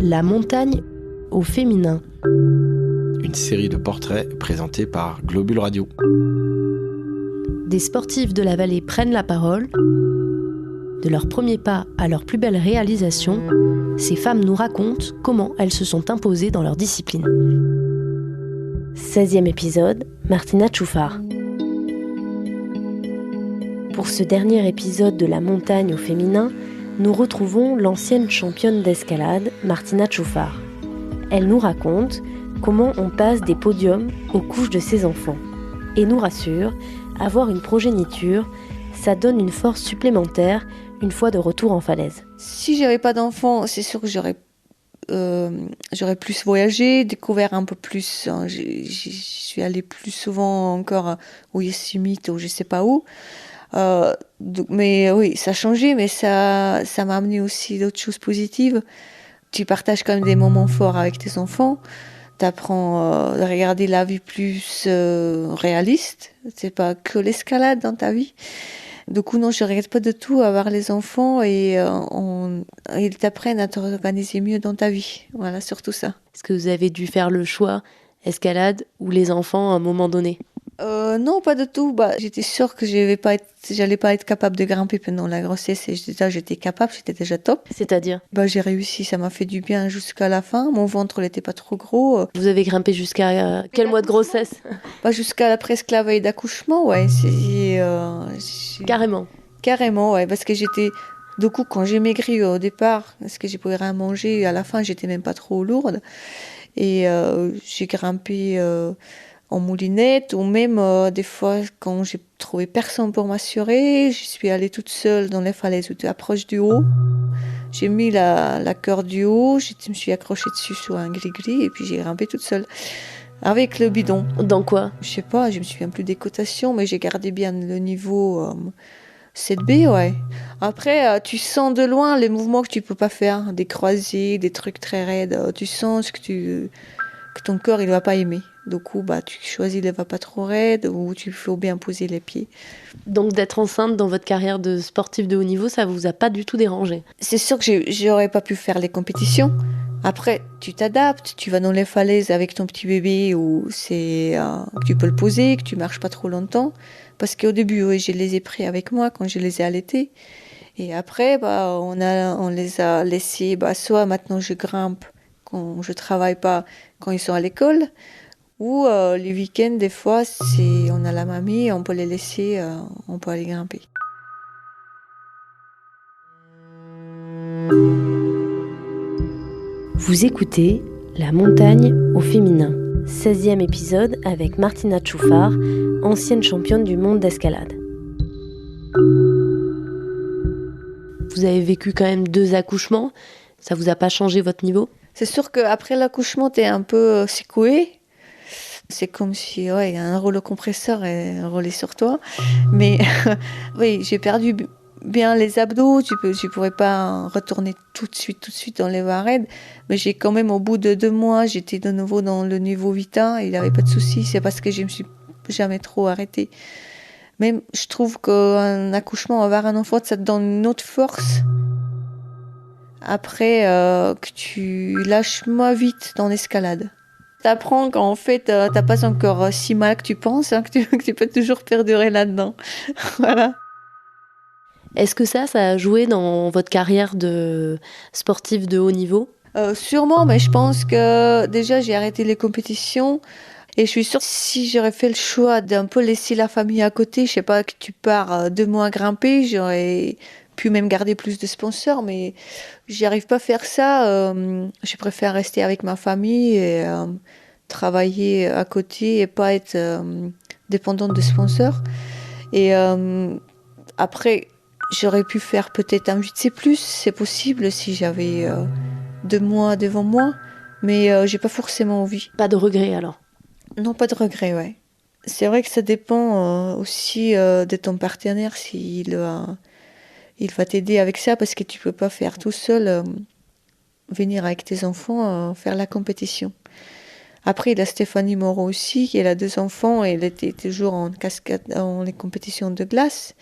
La montagne au féminin. Une série de portraits présentés par Globule Radio. Des sportives de la vallée prennent la parole. De leurs premiers pas à leurs plus belles réalisations, ces femmes nous racontent comment elles se sont imposées dans leur discipline. 16e épisode, Martina Tchoufar. Pour ce dernier épisode de La montagne au féminin, nous retrouvons l'ancienne championne d'escalade, Martina Tchoufar. Elle nous raconte comment on passe des podiums aux couches de ses enfants. Et nous rassure, avoir une progéniture, ça donne une force supplémentaire une fois de retour en falaise. Si j'avais pas d'enfants, c'est sûr que j'aurais plus voyagé, découvert un peu plus. Je suis allée plus souvent encore au Yosemite ou je sais pas où. Mais oui, ça a changé, mais ça m'a amené aussi d'autres choses positives. Tu partages quand même des moments forts avec tes enfants. T'apprends à regarder la vie plus réaliste. C'est pas que l'escalade dans ta vie. Du coup, non, je regrette pas du tout avoir les enfants et ils t'apprennent à t'organiser mieux dans ta vie. Voilà, surtout ça. Est-ce que vous avez dû faire le choix, escalade ou les enfants à un moment donné ? Non, pas du tout. J'étais sûre que j'allais pas être capable de grimper pendant la grossesse et j'étais capable, j'étais déjà top. C'est-à-dire ? J'ai réussi, ça m'a fait du bien jusqu'à la fin. Mon ventre n'était pas trop gros. Vous avez grimpé jusqu'à quel mois de grossesse ? Jusqu'à presque la veille d'accouchement, ouais. Carrément, ouais, parce que du coup, quand j'ai maigri au départ, parce que j'ai pas rien manger, à la fin, j'étais même pas trop lourde. Et j'ai grimpé en moulinette, ou même des fois, quand j'ai trouvé personne pour m'assurer, je suis allée toute seule dans les falaises où tu approches du haut. J'ai mis la corde du haut, je me suis accrochée dessus sur un gris-gris, et puis j'ai grimpé toute seule. Avec le bidon. Dans quoi ? Je sais pas, je me souviens plus des cotations, mais j'ai gardé bien le niveau 7B, ouais. Après, tu sens de loin les mouvements que tu peux pas faire, des croisés, des trucs très raides. Tu sens que ton corps, il va pas aimer. Du coup, tu choisis les va pas trop raides ou tu faut bien poser les pieds. Donc d'être enceinte dans votre carrière de sportive de haut niveau, ça vous a pas du tout dérangé ? C'est sûr que j'aurais pas pu faire les compétitions. Après, tu t'adaptes, tu vas dans les falaises avec ton petit bébé où que tu peux le poser, que tu marches pas trop longtemps. Parce qu'au début, oui, je les ai pris avec moi quand je les ai allaités. Et après, on les a laissés, soit maintenant je grimpe quand je travaille pas, quand ils sont à l'école, ou les week-ends, des fois, on a la mamie, on peut les laisser, on peut aller grimper. Vous écoutez La montagne au féminin, 16e épisode avec Martina Tchoufar, ancienne championne du monde d'escalade. Vous avez vécu quand même 2 accouchements, ça vous a pas changé votre niveau ? C'est sûr qu'après l'accouchement, t'es un peu secoué. C'est comme si y a un rouleau compresseur est roulé sur toi. Mais oui, j'ai perdu bien les abdos. Je pourrais pas retourner tout de suite dans les varaides. Mais j'ai quand même, au bout de 2 mois, j'étais de nouveau dans le niveau Vita. Il n'y avait pas de souci. C'est parce que je me suis jamais trop arrêtée. Même, je trouve qu'un accouchement, avoir un enfant, ça te donne une autre force. Après, que tu lâches moins vite dans l'escalade. T'apprends qu'en fait, t'as pas encore si mal que tu penses, que tu peux toujours perdurer là-dedans. Voilà. Est-ce que ça a joué dans votre carrière de sportive de haut niveau ? Sûrement, mais je pense que déjà, j'ai arrêté les compétitions. Et je suis sûre que si j'aurais fait le choix d'un peu laisser la famille à côté, je sais pas, que tu pars 2 mois grimper, j'aurais pu même garder plus de sponsors, mais j'y arrive pas à faire ça. Je préfère rester avec ma famille et travailler à côté et pas être dépendante de sponsors. Et après, j'aurais pu faire peut-être un 8C+, c'est possible si j'avais 2 mois devant moi, mais j'ai pas forcément envie. Pas de regret alors ? Non, pas de regret, ouais. C'est vrai que ça dépend aussi de ton partenaire s'il il va t'aider avec ça parce que tu peux pas faire tout seul venir avec tes enfants faire la compétition. Après, il y a Stéphanie Moreau aussi, qui a 2 enfants et elle était toujours en cascade dans les compétitions de glace.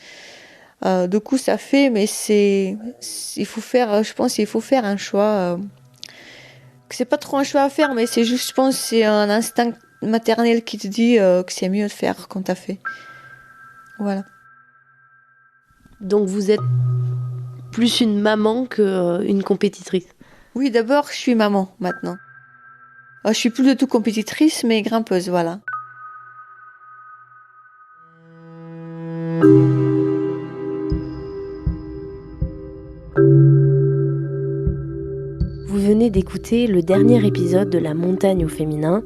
Du coup, ça fait, mais il faut faire un choix. C'est pas trop un choix à faire, mais c'est juste, je pense, c'est un instinct maternel qui te dit que c'est mieux de faire quand t'as fait. Voilà. Donc vous êtes plus une maman qu'une compétitrice? Oui, d'abord, je suis maman maintenant. Je suis plus du tout compétitrice, mais grimpeuse, voilà. Vous venez d'écouter le dernier épisode de La montagne au féminin,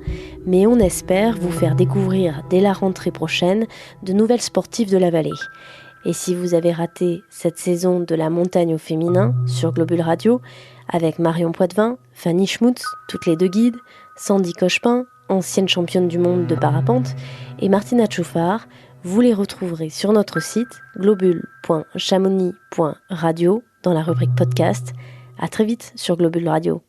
mais on espère vous faire découvrir dès la rentrée prochaine de nouvelles sportives de la vallée. Et si vous avez raté cette saison de La montagne au féminin sur Globule Radio, avec Marion Poitvin, Fanny Schmutz, toutes les deux guides, Sandy Cochepin, ancienne championne du monde de parapente, et Martina Tchoufar, vous les retrouverez sur notre site globule.chamonix.radio dans la rubrique podcast. À très vite sur Globule Radio.